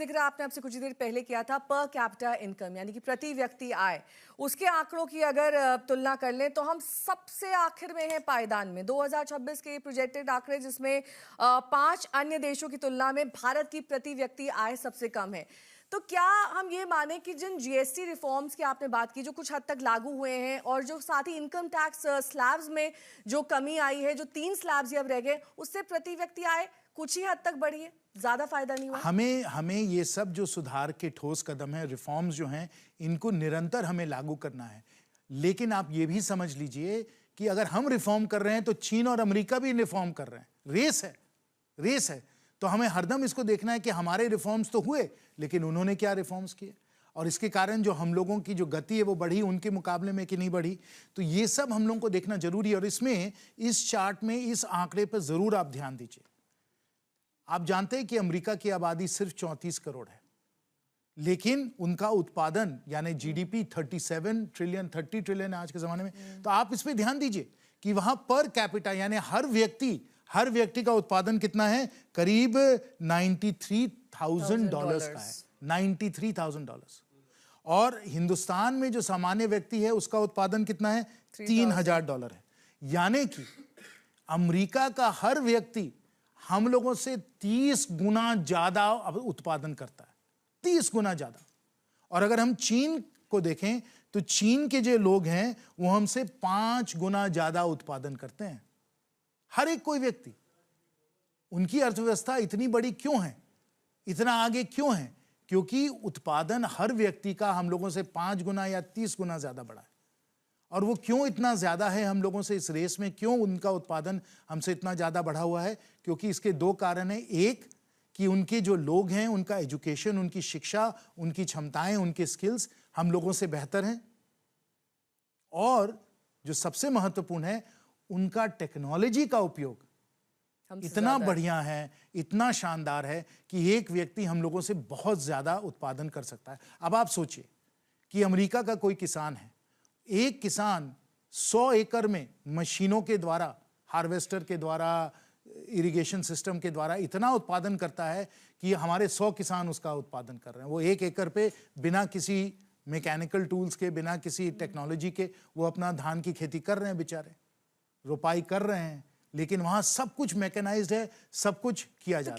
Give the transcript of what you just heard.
जिक्र आपने आपसे कुछ देर पहले किया था पर कैपिटा इनकम यानी कि प्रति व्यक्ति आय, उसके आंकड़ों की अगर तुलना कर लें तो हम सबसे आखिर में हैं पायदान में। 2026 के प्रोजेक्टेड आंकड़े जिसमें 5 अन्य देशों की तुलना में भारत की प्रति व्यक्ति आय सबसे कम है। तो क्या हम ये माने कि जिन जीएसटी रिफॉर्म्स की आपने बात की जो कुछ हद तक लागू हुए हैं और जो साथ ही इनकम टैक्स स्लैब्स में जो कमी आई है, जो 3 स्लैब्स अब रह गए, उससे प्रति व्यक्ति आय कुछ ही हद तक बढ़ी है, ज्यादा फायदा नहीं हुआ? हमें ये सब जो सुधार के ठोस कदम है, रिफॉर्म्स जो हैं, इनको निरंतर हमें लागू करना है। लेकिन आप ये भी समझ लीजिए कि अगर हम रिफॉर्म कर रहे हैं तो चीन और अमेरिका भी रिफॉर्म कर रहे हैं। रेस है। तो हमें हरदम इसको देखना है कि हमारे रिफॉर्म्स तो हुए, लेकिन उन्होंने क्या रिफॉर्म्स किए और इसके कारण जो हम लोगों की जो गति है वो बढ़ी उनके मुकाबले में कि नहीं बढ़ी। तो ये सब हम लोगों को देखना जरूरी है और इसमें, इस चार्ट में, इस आंकड़े पर जरूर आप ध्यान दीजिए। आप जानते हैं कि अमेरिका की आबादी सिर्फ 34 करोड़ है, लेकिन उनका उत्पादन यानी जीडीपी 30 ट्रिलियन आज के जमाने में। तो आप इस पे ध्यान दीजिए कि वहां पर कैपिटा यानी हर व्यक्ति का उत्पादन कितना है, करीब $93,000 का है, $93,000। और हिंदुस्तान में जो सामान्य व्यक्ति है उसका उत्पादन कितना है, $3,000 है। यानी कि अमेरिका का हर व्यक्ति हम लोगों से 30 गुना ज्यादा उत्पादन करता है, 30 गुना ज्यादा। और अगर हम चीन को देखें तो चीन के जो लोग हैं वो हमसे 5 गुना ज्यादा उत्पादन करते हैं, हर एक कोई व्यक्ति। उनकी अर्थव्यवस्था इतनी बड़ी क्यों है, इतना आगे क्यों है? क्योंकि उत्पादन हर व्यक्ति का हम लोगों से 5 गुना या 30 गुना ज्यादा बड़ा है। और वो क्यों इतना ज्यादा है हम लोगों से, इस रेस में क्यों उनका उत्पादन हमसे इतना ज्यादा बढ़ा हुआ है? क्योंकि इसके 2 कारण हैं। एक कि उनके जो लोग हैं, उनका एजुकेशन, उनकी शिक्षा, उनकी क्षमताएं, उनके स्किल्स हम लोगों से बेहतर हैं। और जो सबसे महत्वपूर्ण है, उनका टेक्नोलॉजी का उपयोग इतना बढ़िया है, इतना शानदार है कि एक व्यक्ति हम लोगों से बहुत ज्यादा उत्पादन कर सकता है। अब आप सोचिए कि अमेरिका का कोई किसान है, एक किसान 100 एकड़ में मशीनों के द्वारा, हार्वेस्टर के द्वारा, इरिगेशन सिस्टम के द्वारा इतना उत्पादन करता है कि हमारे 100 किसान उसका उत्पादन कर रहे हैं। वो 1 एकड़ पे बिना किसी मैकेनिकल टूल्स के, बिना किसी टेक्नोलॉजी के वो अपना धान की खेती कर रहे हैं, बेचारे रोपाई कर रहे हैं, लेकिन वहां सब कुछ मैकेनाइज्ड है, सब कुछ किया जा रहा है।